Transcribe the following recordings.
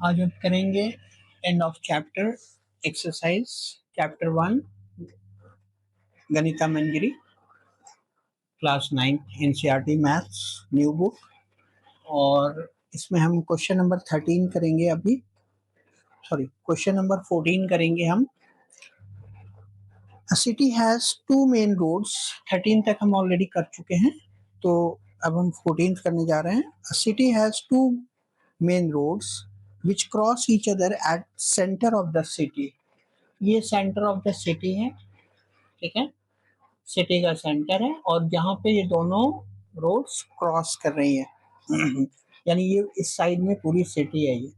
आज हम करेंगे end of chapter exercise chapter 1 Ganita Manjari class 9 NCERT maths new book. और इसमें हम क्वेश्चन नंबर 13 करेंगे क्वेश्चन नंबर 14 करेंगे हम। A city has two main roads। 13 तक हम ऑलरेडी कर चुके हैं, तो अब हम 14 करने जा रहे हैं। A city has two main roads which cross each other at center of the city। ये सेंटर ऑफ द सिटी है, ठीक है, सिटी का सेंटर है और जहाँ पे ये दोनों रोड्स क्रॉस कर रही है यानी ये इस साइड में पूरी सिटी है ये।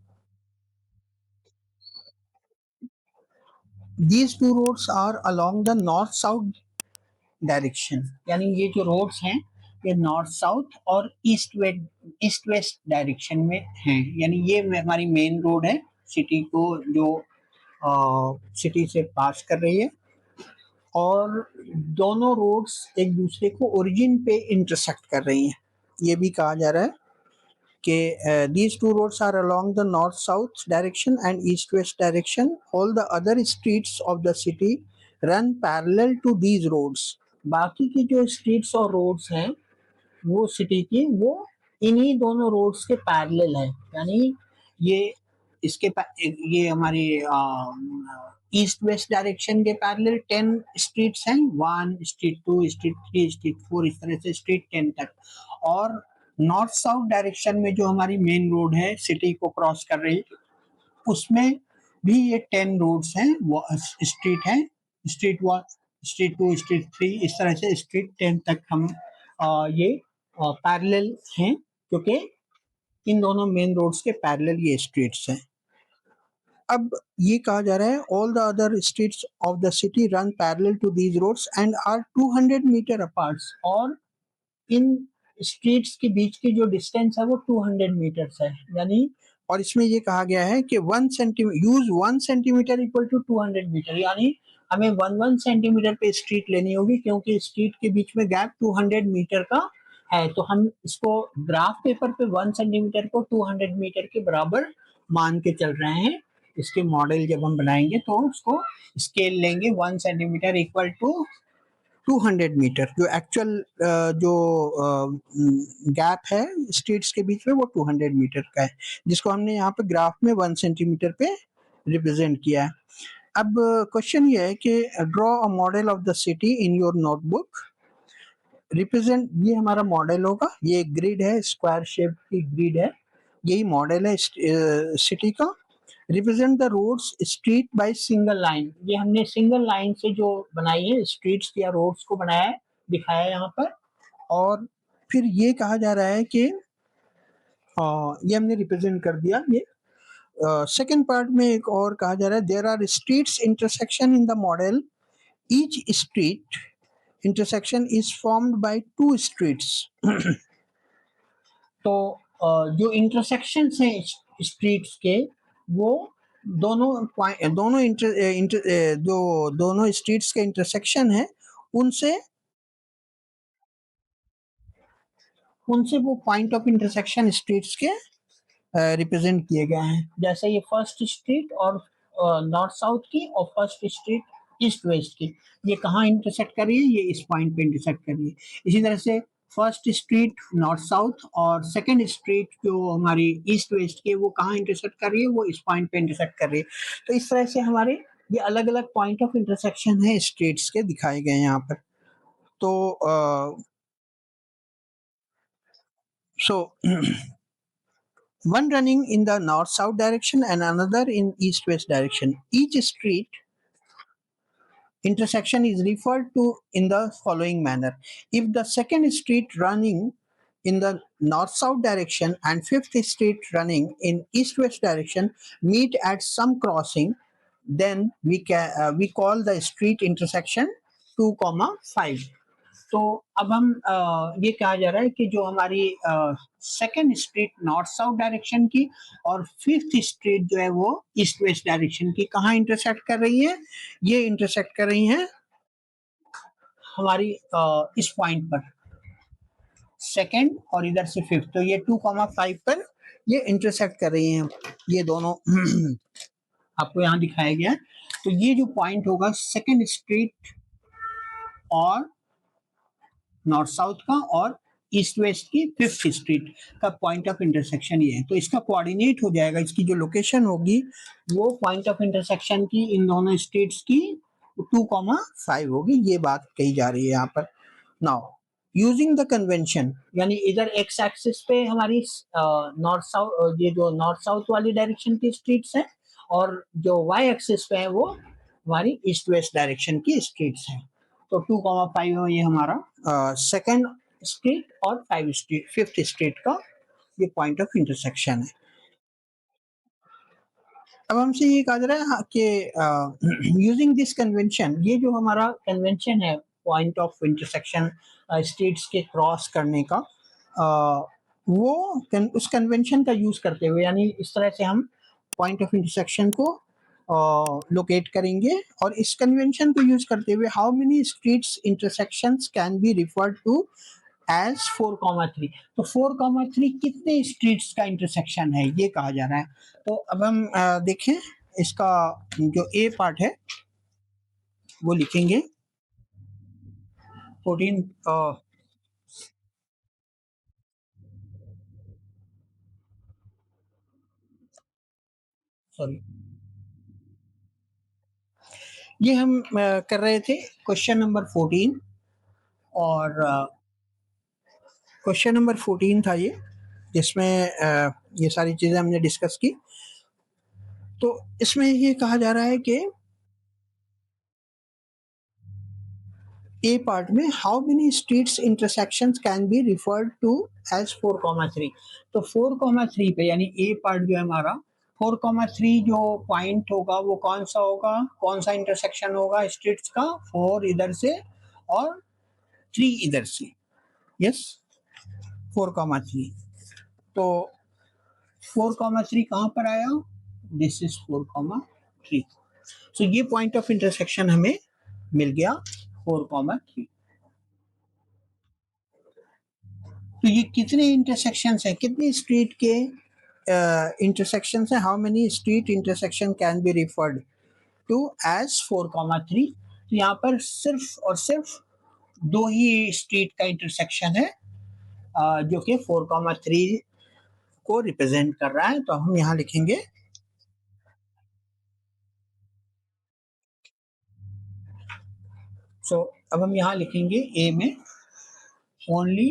These two roads are along the north south direction, यानी ये जो रोड्स हैं ये नॉर्थ साउथ और ईस्ट वेस्ट डायरेक्शन में हैं। यानी ये हमारी मेन रोड है सिटी को जो सिटी से पास कर रही है, और दोनों रोड्स एक दूसरे को ओरिजिन पे इंटरसेक्ट कर रही हैं। ये भी कहा जा रहा है कि these two roads are along the north south direction and east west direction। all the other streets of the city run parallel to these roads। बाकी की जो स्ट्रीट्स और रोड्स हैं वो सिटी की वो इन्हीं दोनों रोड्स के पैरेलल है। यानी ये ये हमारी ईस्ट वेस्ट डायरेक्शन के पैरेलल 10 स्ट्रीट्स हैं, 1 स्ट्रीट 2 स्ट्रीट 3 स्ट्रीट 4 इस तरह से स्ट्रीट 10 तक। और नॉर्थ साउथ डायरेक्शन में जो हमारी मेन रोड है सिटी को क्रॉस कर रही उसमें भी ये 10 रोड्स हैं, वो स्ट्रीट हैं, स्ट्रीट 1 स्ट्रीट 2 स्ट्रीट 3 इस तरह से स्ट्रीट 10 तक हम ये पैरेलल हैं, क्योंकि इन दोनों मेन रोड्स के पैरेलल ये स्ट्रीट्स हैं। अब ये कहा जा रहा है all the other streets of the city run parallel to these roads and are 200 metre apart. और इन स्ट्रीट्स के बीच की जो डिस्टेंस है वो 200 मीटर्स है। यानी और इसमें ये कहा गया है कि 1 सेंटीमीटर इक्वल टू 200 मीटर, यानी हमें 1 सेंटीमीटर पे स्ट्रीट लेनी होगी क्योंकि स्ट्रीट के बीच में गैप 200 मीटर का है। तो हम इसको ग्राफ पेपर पे 1 सेंटीमीटर को 200 मीटर के बराबर मान के चल रहे हैं। इसके मॉडल जब हम बनाएंगे तो उसको स्केल लेंगे 1 सेंटीमीटर इक्वल टू 200 मीटर। जो एक्चुअल जो गैप है स्ट्रीट्स के बीच में वो 200 मीटर का है, जिसको हमने यहाँ पे ग्राफ में 1 सेंटीमीटर पे रिप्रेजेंट किया है। अब क्वेश्चन ये है कि draw a model of the city in your notebook. Represent, ये हमारा मॉडल होगा, ये ग्रिड है, स्क्वायर शेप की ग्रिड है, यही मॉडल है सिटी का। Represent the roads street by single line, ये हमने सिंगल लाइन से जो बनाई है स्ट्रीट्स या रोड्स को बनाया है, दिखाया है यहाँ पर। और फिर ये कहा जा रहा है कि ये हमने रिप्रेजेंट कर दिया। ये सेकंड पार्ट में एक और कहा जा रहा है there are streets intersection in the model, each street intersection is formed by 2 streets. तो जो इंटरसेक्शन है स्ट्रीट्स के वो दोनों स्ट्रीट्स के इंटरसेक्शन है उनसे वो पॉइंट ऑफ इंटरसेक्शन स्ट्रीट्स के रिप्रेजेंट किए गए हैं। जैसे ये फर्स्ट स्ट्रीट और नॉर्थ साउथ की और फर्स्ट स्ट्रीट ईस्ट वेस्ट की, ये कहाँ इंटरसेक्ट कर रही है, ये इस पॉइंट पे इंटरसेक्ट कर रही है। इसी तरह से फर्स्ट स्ट्रीट नॉर्थ साउथ और सेकंड स्ट्रीट जो हमारी ईस्ट वेस्ट की वो कहाँ इंटरसेक्ट कर रही है, वो इस पॉइंट पे इंटरसेक्ट कर रही है। तो इस तरह से हमारे ये अलग अलग पॉइंट ऑफ इंटरसेक्शन है स्ट्रीट्स के दिखाए गए यहाँ पर। तो one running in the north-south direction and another in east-west direction. Each street intersection is referred to in the following manner. If the second street running in the north-south direction and fifth street running in east-west direction meet at some crossing, then we call the street intersection 2, 5। तो अब हम ये कहा जा रहा है कि जो हमारी second street north south direction की और फिफ्थ स्ट्रीट जो है वो ईस्ट वेस्ट डायरेक्शन की कहाँ इंटरसेक्ट कर रही है, ये इंटरसेक्ट कर रही हैं हमारी इस पॉइंट पर सेकंड और इधर से फिफ्थ, तो ये 2, 5 पर ये इंटरसेक्ट कर रही हैं। ये दोनों आपको यहाँ दिखाया गया है। तो ये जो पॉइंट होगा सेकेंड स्ट्रीट और नॉर्थ साउथ का और ईस्ट वेस्ट की फिफ्थ स्ट्रीट का पॉइंट ऑफ इंटरसेक्शन ये है। तो इसका कोऑर्डिनेट हो जाएगा, इसकी जो लोकेशन होगी वो पॉइंट ऑफ इंटरसेक्शन की इन दोनों स्ट्रीट्स की 2,5 होगी। ये बात कही जा रही है यहाँ पर। नाउ यूजिंग द कन्वेंशन, यानी इधर एक्स एक्सिस पे हमारी नॉर्थ साउथ, ये जो नॉर्थ साउथ वाली डायरेक्शन की स्ट्रीट्स है, और जो वाई एक्सिस पे है वो हमारी ईस्ट वेस्ट डायरेक्शन की स्ट्रीट्स है। तो 2,5 ये हमारा सेकंड स्ट्रीट और फिफ्थ स्ट्रीट का ये पॉइंट ऑफ इंटरसेक्शन है। अब हमसे ये कहा जा रहा है कि यूजिंग दिस कन्वेंशन, ये जो हमारा कन्वेंशन है पॉइंट ऑफ इंटरसेक्शन स्टेट्स के क्रॉस करने का, उस कन्वेंशन का यूज करते हुए, यानी इस तरह से हम पॉइंट ऑफ इंटरसेक्शन को लोकेट करेंगे, और इस कन्वेंशन को यूज करते हुए how many streets intersections can be referred to as 4,3। तो 4,3 कितने स्ट्रीट्स का इंटरसेक्शन है ये कहा जा रहा है। तो अब हम देखें इसका जो ए पार्ट है वो लिखेंगे 14, सॉरी, ये हम कर रहे थे क्वेश्चन नंबर 14, और क्वेश्चन नंबर 14 था ये, जिसमें ये सारी चीजें हमने डिस्कस की। तो इसमें ये कहा जा रहा है कि ए पार्ट में how many streets intersections can be referred to as 4,3। तो 4,3 पे, यानी ए पार्ट जो है हमारा 4,3 जो पॉइंट होगा वो कौन सा होगा, कौन सा इंटरसेक्शन होगा स्ट्रीट्स का, 4 इधर से और 3 इधर से। यस, 4,3। तो 4,3 कहाँ पर आया, दिस इज 4,3। तो ये पॉइंट ऑफ इंटरसेक्शन हमें मिल गया 4,3। तो ये कितने इंटरसेक्शंस हैं, कितनी स्ट्रीट के इंटरसेक्शंस हैं, how many street intersection can be referred to as 4,3। तो यहाँ पर सिर्फ और सिर्फ दो ही स्ट्रीट का इंटरसेक्शन है जो कि 4,3 को रिप्रेजेंट कर रहा है। तो हम यहाँ लिखेंगे अब हम यहाँ लिखेंगे ए में ओनली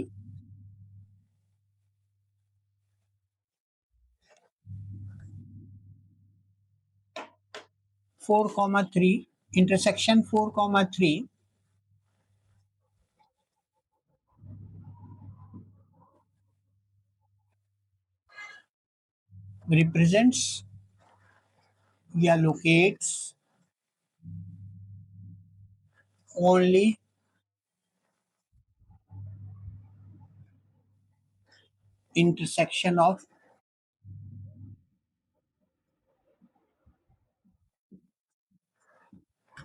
4,3 intersection 4,3 represents या locates only intersection of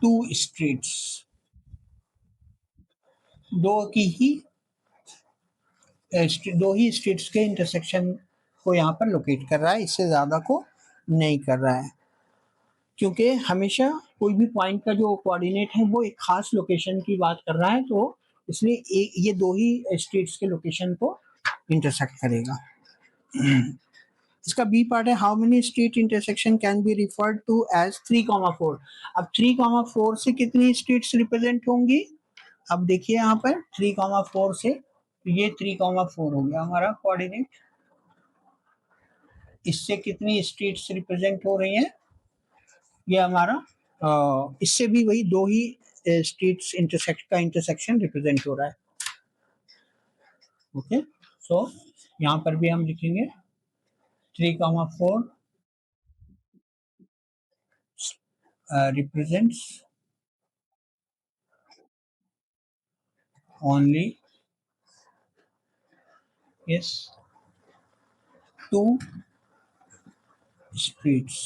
two streets, दो की ही दो ही स्ट्रीट्स के इंटरसेक्शन को यहाँ पर लोकेट कर रहा है, इससे ज्यादा को नहीं कर रहा है, क्योंकि हमेशा कोई भी पॉइंट का जो कोऑर्डिनेट है वो एक खास लोकेशन की बात कर रहा है, तो इसलिए ये दो ही स्ट्रीट्स के लोकेशन को इंटरसेक्ट करेगा। इसका बी पार्ट है how many street intersection can be referred to as 3,4। अब 3,4 से कितनी स्ट्रीट्स रिप्रेजेंट होंगी, अब देखिए यहाँ पर 3,4 से, तो ये 3,4 हो गया हमारा कोऑर्डिनेट। इससे कितनी स्ट्रीट्स रिप्रेजेंट हो रही हैं, ये हमारा इससे भी वही दो ही स्ट्रीट्स इंटरसेक्ट का इंटरसेक्शन रिप्रेजेंट हो रहा है। ओके, सो यहाँ पर भी हम लिखेंगे 3,4 represents only yes two streets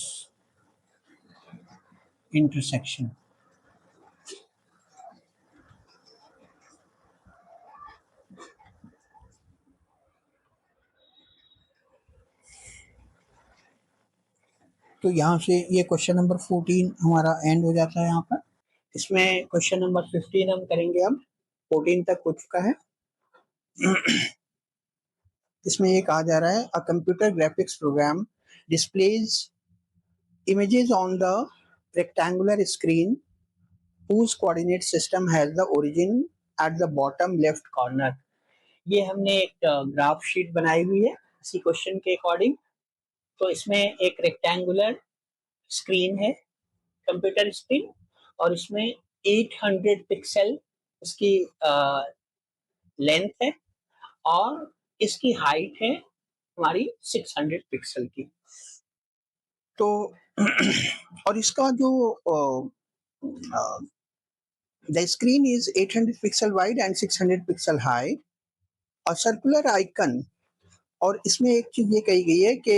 intersection। तो यहाँ से ये क्वेश्चन नंबर 14 हमारा एंड हो जाता है यहाँ पर। इसमें क्वेश्चन नंबर 15 हम करेंगे, अब 14 तक हो चुका है। इसमें ये कहा जा रहा है a computer graphics program displays images on the rectangular screen whose coordinate system has the origin at the bottom left corner। ये हमने एक ग्राफ शीट बनाई हुई है इसी क्वेश्चन के अकॉर्डिंग। तो इसमें एक रेक्टेंगुलर स्क्रीन है, कंप्यूटर स्क्रीन, और इसमें 800 पिक्सल इसकी लेंथ है और इसकी हाइट है हमारी 600 पिक्सल की। तो और इसका जो the screen is 800 pixel wide and 600 pixel high, a circular icon, और इसमें एक चीज ये कही गई है कि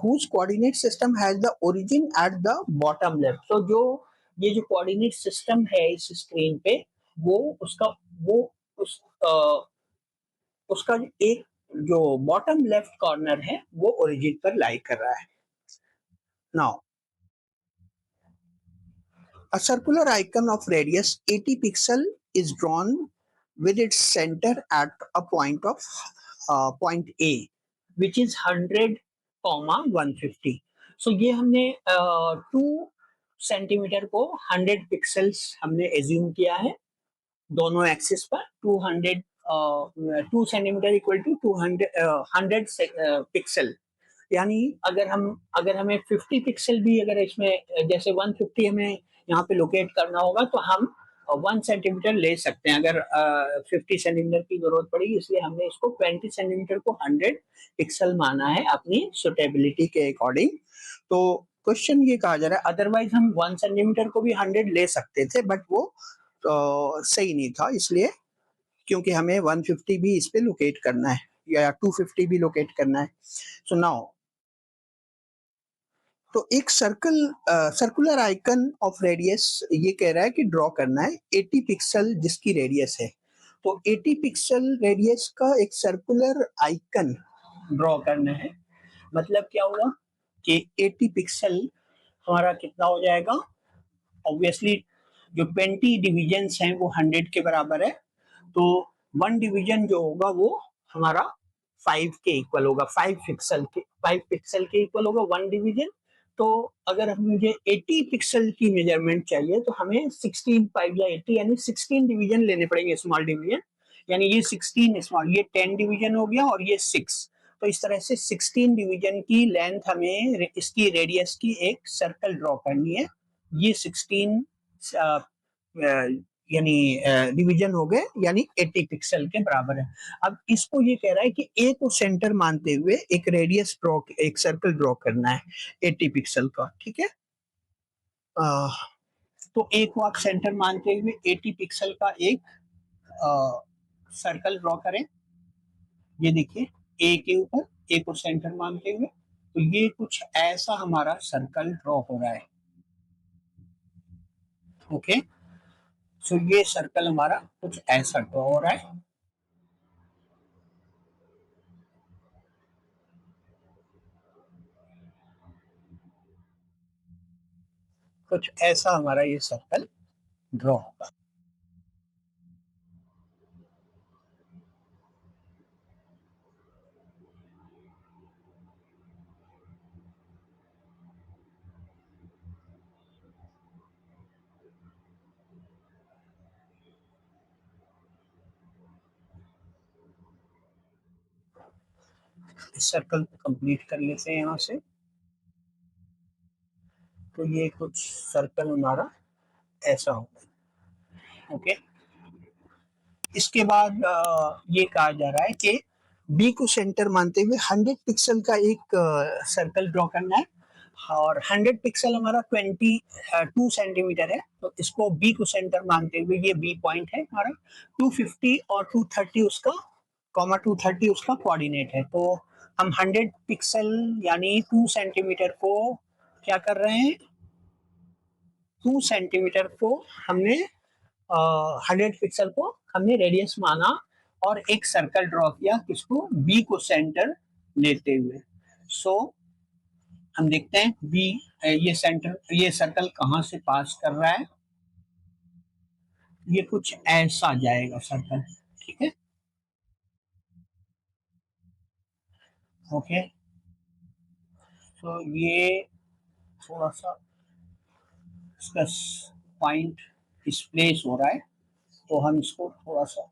whose coordinate system has the origin at the bottom left। तो जो ये जो कोऑर्डिनेट सिस्टम है इस स्क्रीन पे, वो उसका वो उस उसका एक जो बॉटम लेफ्ट कॉर्नर है वो ओरिजिन पर लाई कर रहा है। Now a circular icon of radius 80 pixel is drawn with its center at a point of point A which is 100, 150। सो ये हमने 2 सेंटीमीटर को 100 पिक्सल्स हमने एज्यूम किया है दोनों एक्सिस पर। 2 सेंटीमीटर इक्वल टू 100 पिक्सल, यानी अगर हमें 50 पिक्सल भी अगर इसमें जैसे 150 हमें यहाँ पे लोकेट करना होगा तो हम 1 सेंटीमीटर ले सकते हैं अगर 50 सेंटीमीटर की जरूरत पड़ेगी, इसलिए हमने इसको 20 सेंटीमीटर को 100 पिक्सल माना है अपनी सुटेबिलिटी के अकॉर्डिंग। तो क्वेश्चन ये कहा जा रहा है अदरवाइज हम 1 सेंटीमीटर को भी 100 ले सकते थे, बट वो सही नहीं था, इसलिए क्योंकि हमें 150 भी इस पे लोकेट करना है या 250 भी लोकेट करना है। सो नाउ तो एक सर्कुलर आइकन ऑफ रेडियस ये कह रहा है कि ड्रॉ करना है 80 पिक्सल जिसकी रेडियस है। तो 80 पिक्सल रेडियस का एक सर्कुलर आइकन ड्रॉ करना है। मतलब क्या हुआ कि 80 पिक्सल हमारा कितना हो जाएगा, ऑब्वियसली जो 20 डिविजन्स हैं वो 100 के बराबर है, तो 1 डिवीजन जो होगा वो हमारा 5 के इक्वल होगा, 5 पिक्सल के इक्वल होगा 1 डिवीजन। तो अगर हम मुझे 80 पिक्सल की मेजरमेंट चाहिए तो हमें 16 5 या 80 यानी 16 डिवीजन लेने पड़ेंगे, स्मॉल डिवीजन। यानी ये 16 स्मॉल, ये 10 डिवीजन हो गया और ये 6। तो इस तरह से 16 डिवीजन की लेंथ हमें इसकी रेडियस की एक सर्कल ड्रॉ करनी है। ये 16 यानी डिवीजन हो गए, यानी 80 पिक्सल के बराबर है। अब इसको ये कह रहा है कि ए को सेंटर मानते हुए एक रेडियस ड्रॉ, एक सर्कल ड्रॉ करना है 80 पिक्सल का, ठीक है। तो ए को आप सेंटर मानते हुए 80 पिक्सल का एक सर्कल ड्रॉ करें। ये देखिए ए के ऊपर ए को सेंटर मानते हुए, तो ये कुछ ऐसा हमारा सर्कल ड्रॉ हो रहा है। ओके, सो ये सर्कल हमारा कुछ ऐसा ड्रॉ हो रहा है। कुछ ऐसा हमारा ये सर्कल ड्रॉ होगा। इस सर्कल को कंप्लीट कर लेते हैं यहाँ से। तो ये कुछ सर्कल हमारा ऐसा होगा। ओके, इसके बाद ये कहा जा रहा है कि बी को सेंटर मानते हुए 100 पिक्सल का एक सर्कल ड्रॉ करना है, और 100 पिक्सल हमारा 2 सेंटीमीटर है, तो इसको बी को सेंटर मानते हुए ये बी पॉइंट है हमारा। 250 और 230 उसका 230 उसका कोऑर्डिनेट है। तो हम 100 पिक्सल यानी 2 सेंटीमीटर को क्या कर रहे हैं, 2 सेंटीमीटर को हमने 100 पिक्सल को हमने रेडियस माना और एक सर्कल ड्रॉ किया किसको, बी को सेंटर लेते हुए। सो हम देखते हैं बी, ये सर्कल कहाँ से पास कर रहा है, ये कुछ ऐसा जाएगा सर्कल, ठीक है, ओके। तो ये थोड़ा सा इसका पॉइंट डिस्प्लेस हो रहा है, तो हम इसको थोड़ा सा,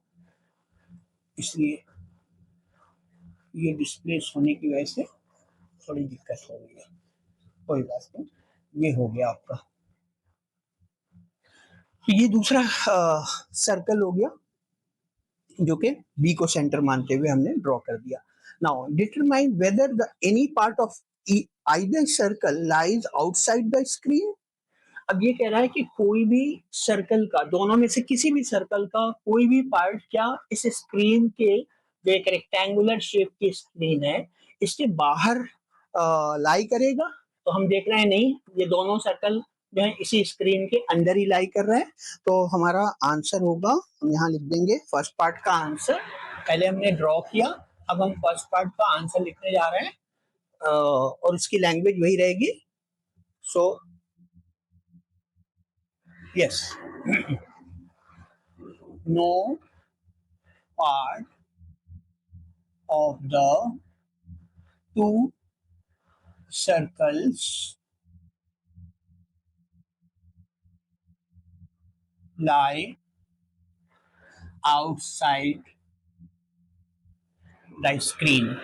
इसलिए ये डिस्प्लेस होने की वजह से थोड़ी दिक्कत हो रही है, कोई बात नहीं, ये हो गया आपका। तो ये दूसरा सर्कल हो गया जो कि बी को सेंटर मानते हुए हमने ड्रॉ कर दिया। Now determine whether the any part of either circle lies outside the screen. अब ये कह रहा है कि कोई भी सर्कल का, दोनों में से किसी भी सर्कल का कोई भी पार्ट क्या इस स्क्रीन के, जो एक रेक्टेंगुलर शेप की स्क्रीन है, इसके बाहर लाई करेगा। तो हम देख रहे हैं नहीं, ये दोनों सर्कल जो है इसी स्क्रीन के अंदर ही लाई कर रहे हैं। तो हमारा आंसर होगा, हम यहाँ लिख देंगे फर्स्ट पार्ट का आंसर, पहले हमने ड्रॉ किया, अब हम फर्स्ट पार्ट का आंसर लिखने जा रहे हैं, और उसकी लैंग्वेज वही रहेगी। So yes, no part of the two circles lie outside the screen।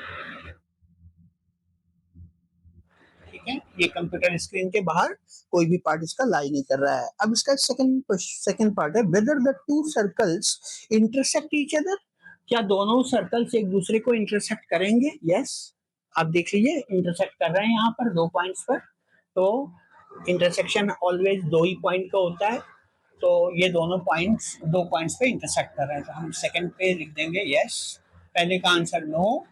ठीक है, ये कंप्यूटर स्क्रीन के बाहर कोई भी पार्ट इसका लाई नहीं कर रहा है। अब इसका सेकंड पार्ट है, whether the two circles intersect each other. क्या दोनों सर्कल्स एक दूसरे को इंटरसेक्ट करेंगे? यस, आप देख लीजिए इंटरसेक्ट कर रहे हैं यहाँ पर दो पॉइंट्स पर। तो इंटरसेक्शन ऑलवेज दो ही पॉइंट का होता है, तो ये दोनों पॉइंट्स दो पॉइंट्स पे इंटरसेक्ट कर रहे हैं, तो हम सेकंड पे लिख देंगे यस। पहले का आंसर नो,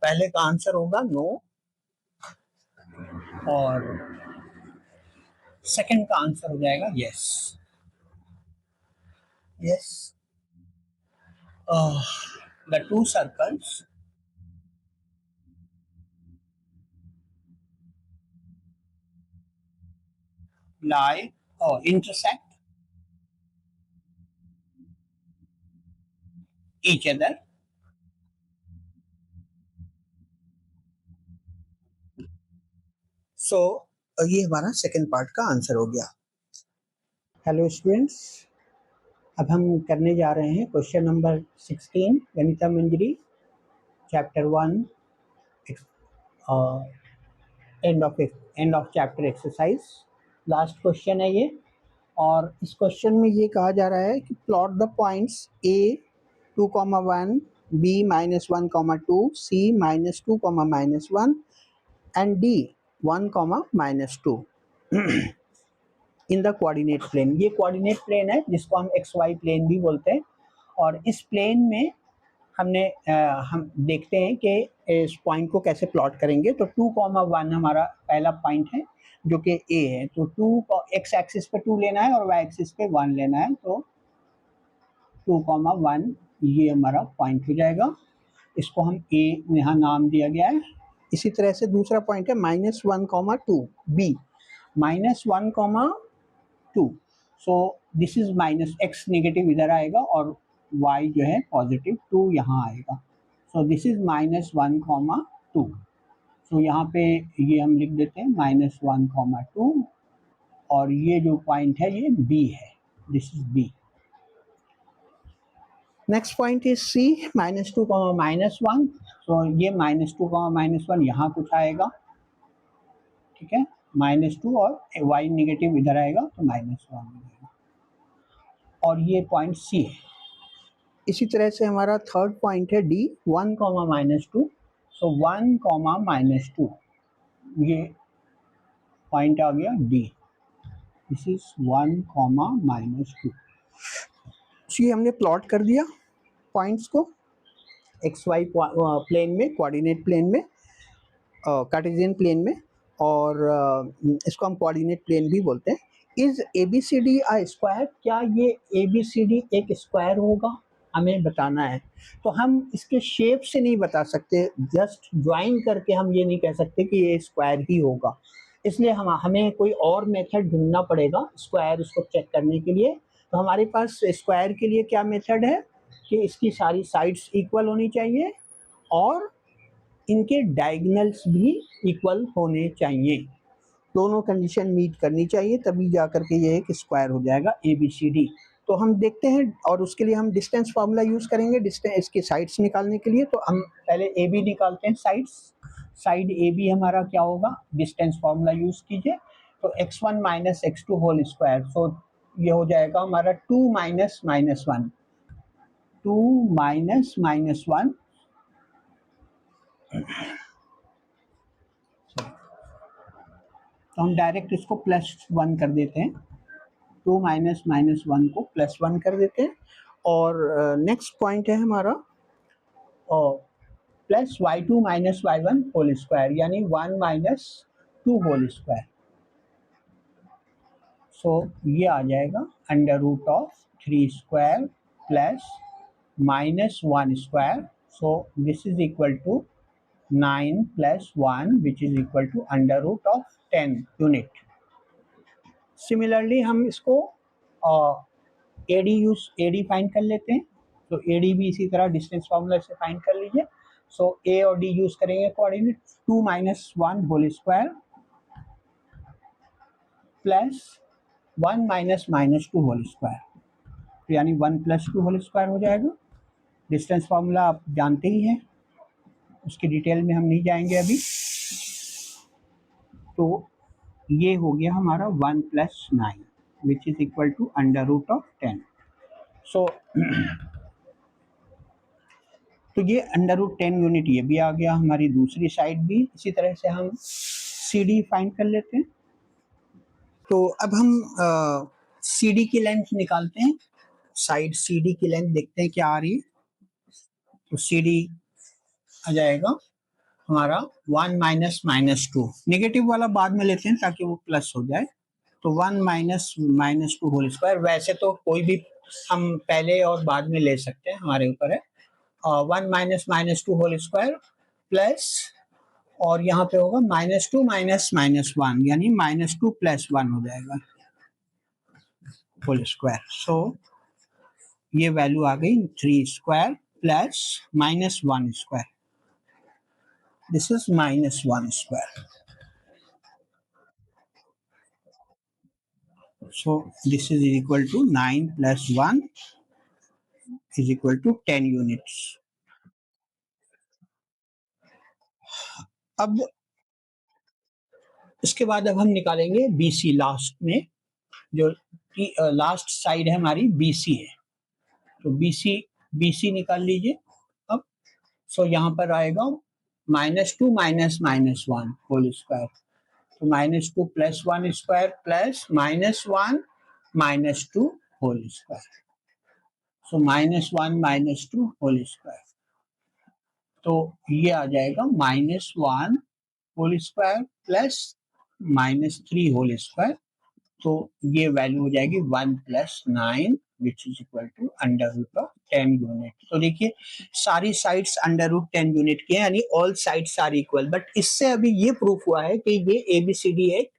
पहले का आंसर होगा नो, और सेकंड का आंसर हो जाएगा yes. Yes, the two circles lie or intersect each other सो ये हमारा सेकंड पार्ट का आंसर हो गया। हेलो स्टूडेंट्स, अब हम करने जा रहे हैं question number 16 Ganita Manjari chapter 1 end of chapter exercise. Last question है ये, और इस क्वेश्चन में ये कहा जा रहा है कि plot the points A 2,1, B -1,2, C -2,-1 and D 1,-2 in the coordinate plane. ये कोऑर्डिनेट प्लेन है जिसको हम एक्स वाई प्लेन भी बोलते हैं, और इस प्लेन में हम देखते हैं कि इस पॉइंट को कैसे प्लॉट करेंगे। तो 2,1 हमारा पहला पॉइंट है जो कि ए है, तो 2 एक्स एक्सिस पे 2 लेना है और वाई एक्सिस पे 1 लेना है, तो 2,1 ये हमारा पॉइंट हो जाएगा, इसको हम ए यहाँ नाम दिया गया है। इसी तरह से दूसरा पॉइंट है -1,2 B, -1,2, so this is minus x negative इधर आएगा और y जो है पॉजिटिव 2 यहाँ आएगा, सो दिस इज -1,2। सो यहाँ पे ये हम लिख देते हैं -1,2, और ये जो पॉइंट है ये b है, this is b। Next point is c -2,-1, सो ये -2,-1 यहाँ कुछ आएगा, ठीक है, -2 और y नेगेटिव इधर आएगा तो -1, और ये पॉइंट c है। इसी तरह से हमारा थर्ड पॉइंट है d 1,-2, सो 1,-2 ये पॉइंट आ गया d, दिस इज 1,-2। ये हमने प्लॉट कर दिया पॉइंट्स को एक्स वाई प्लेन में, कोऑर्डिनेट प्लेन में, कार्टेशियन प्लेन में, और इसको हम कोऑर्डिनेट प्लेन भी बोलते हैं। Is ABCD a square? क्या ये ABCD एक स्क्वायर होगा? हमें बताना है। तो हम इसके शेप से नहीं बता सकते, जस्ट ज्वाइन करके हम ये नहीं कह सकते कि ये स्क्वायर ही होगा, इसलिए हमें कोई और मेथड ढूंढना पड़ेगा स्क्वायर उसको चेक करने के लिए। तो हमारे पास स्क्वायर के लिए क्या मेथड है कि इसकी सारी साइड्स इक्वल होनी चाहिए और इनके डायगोनल्स भी इक्वल होने चाहिए, दोनों कंडीशन मीट करनी चाहिए, तभी जा करके ये एक स्क्वायर हो जाएगा ABCD। तो हम देखते हैं, और उसके लिए हम डिस्टेंस फार्मूला यूज करेंगे डिस्टेंस इसकी साइड्स निकालने के लिए। तो हम पहले AB निकालते हैं, साइड्स। साइड AB हमारा क्या होगा, डिस्टेंस फार्मूला यूज कीजिए। तो x1 minus x2 whole square, सो ये हो जाएगा हमारा 2 माइनस माइनस 1, 2 माइनस माइनस 1, तो हम डायरेक्ट इसको +1 कर देते हैं, 2 माइनस माइनस 1 को +1 कर देते हैं। और नेक्स्ट पॉइंट है हमारा plus y2 minus y1 whole square, यानी 1 माइनस 2 होल स्क्वायर। सो ये आ जाएगा √3 square plus minus 1 square. So this is equal to 9 plus 1 which is equal to √10 unit. Similarly हम इसको AD फाइंड कर लेते हैं। तो AD भी इसी तरह डिस्टेंस फार्मूला से फाइंड कर लीजिए। सो A और D यूज करेंगे coordinate, 2 minus 1 whole square plus 1 minus minus 2 whole square, तो यानी 1 प्लस 2 होल स्क्वायर हो जाएगा। डिस्टेंस फार्मूला आप जानते ही हैं, उसकी डिटेल में हम नहीं जाएंगे अभी। तो ये हो गया हमारा 1 plus 9 which is equal to √10। So तो ये √10 यूनिट ये भी आ गया, हमारी दूसरी साइड भी इसी तरह से हम CD फाइंड कर लेते हैं। तो अब हम CD की लेंथ निकालते हैं, साइड CD की लेंथ देखते हैं क्या आ रही है। तो CD आ जाएगा हमारा 1 माइनस माइनस 2, नेगेटिव वाला बाद में लेते हैं ताकि वो प्लस हो जाए। तो 1 माइनस माइनस 2 होल स्क्वायर, वैसे तो कोई भी हम पहले और बाद में ले सकते हैं, हमारे ऊपर है। 1 minus minus 2 whole square plus, और यहाँ पे होगा -2 माइनस माइनस 1, यानी -2 प्लस 1 हो जाएगा होल स्क्वायर। सो ये वैल्यू आ गई 3 square plus -1 square, this is -1 square. So this is equal to 9 plus 1 is equal to 10 units. अब इसके बाद अब हम निकालेंगे BC लास्ट में, जो लास्ट साइड है हमारी BC है। तो BC निकाल लीजिए अब। सो यहाँ पर आएगा -2 माइनस माइनस 1 होल स्क्वायर, तो -2 plus 1 square plus -1 -2 whole square, so -1 -2 whole square. तो ये आ जाएगा -1 whole square plus -3 whole square, तो ये वैल्यू हो जाएगी 1 plus 9 which is equal to √10 unit. तो देखिए सारी साइड्स √10 यूनिट की है, यानी all sides are equal. But इससे अभी ये प्रूफ हुआ है कि ये ABCD एक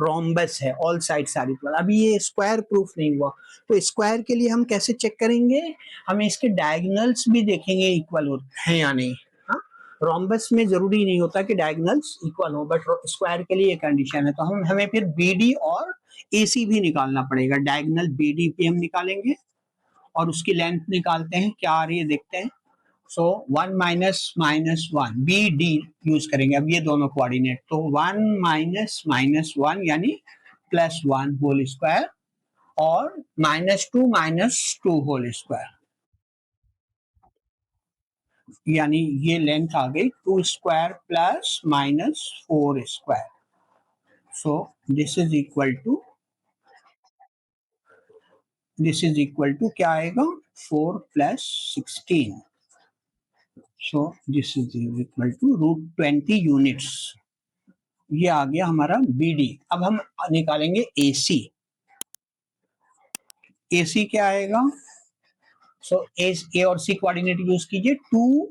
रोम्बस है, ऑल साइड्स आर इक्वल। अभी ये स्क्वायर प्रूफ नहीं हुआ। तो स्क्वायर के लिए हम कैसे चेक करेंगे, हमें इसके डायगोनल्स भी देखेंगे इक्वल हैं या नहीं। हाँ, रोम्बस में जरूरी नहीं होता कि डायगोनल्स इक्वल हो, बट स्क्वायर के लिए कंडीशन है। तो हमें फिर BD और AC भी निकालना पड़ेगा। डायगोनल BD भी हम निकालेंगे और उसकी लेंथ निकालते हैं, क्या आ रही है देखते हैं। सो 1 माइनस माइनस 1 BD यूज करेंगे अब ये दोनों कोऑर्डिनेट। तो 1 माइनस माइनस 1 यानी +1 होल स्क्वायर और -2 माइनस 2 होल स्क्वायर, यानी ये लेंथ आ गई 2 square plus -4 square. So this is equal to क्या आएगा, 4 plus 16। So this is equal to √20 units. ये आ गया हमारा BD। अब हम निकालेंगे AC। AC क्या आएगा, सो ए और सी कोऑर्डिनेट यूज कीजिए, 2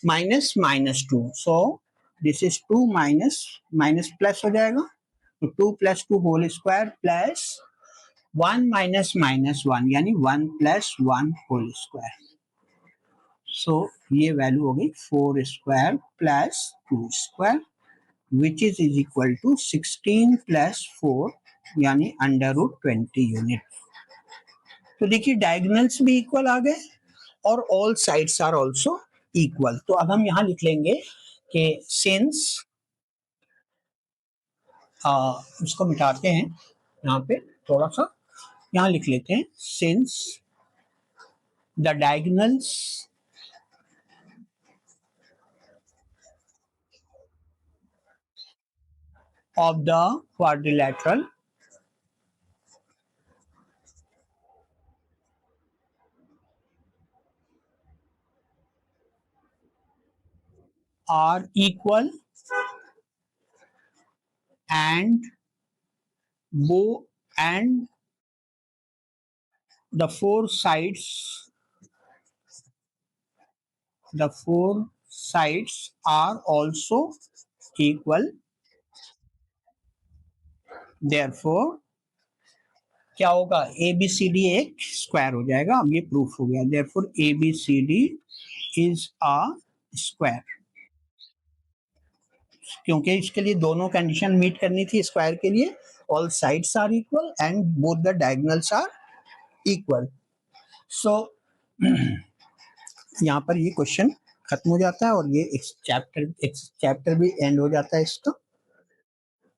minus minus 2, so this is 2 minus minus plus हो जाएगा, तो 2 plus 2 whole square plus 1 minus minus 1 यानी 1 प्लस 1 होल स्क्वायर। सो ये वैल्यू हो गई 4 square plus 2 square which is equal to 16 plus 4 यानी अंडर रूट 20 यूनिट। तो देखिए डायगोनल्स भी इक्वल आ गए और all sides are also equal. तो अब हम यहां लिख लेंगे कि सिंस, इसको मिटाते हैं यहाँ पे थोड़ा सा, यहाँ लिख लेते हैं since the diagonals of the quadrilateral are equal and and the four sides are also equal, therefore क्या होगा, ए बी सी डी एक स्क्वायर हो जाएगा। अब ये प्रूफ हो गया, therefore A B C D is a square, क्योंकि इसके लिए दोनों कंडीशन मीट करनी थी स्क्वायर के लिए, all sides are equal and both the diagonals are equal. So यहाँ पर ये क्वेश्चन खत्म हो जाता है और ये एक चैप्टर भी एंड हो जाता है इसका।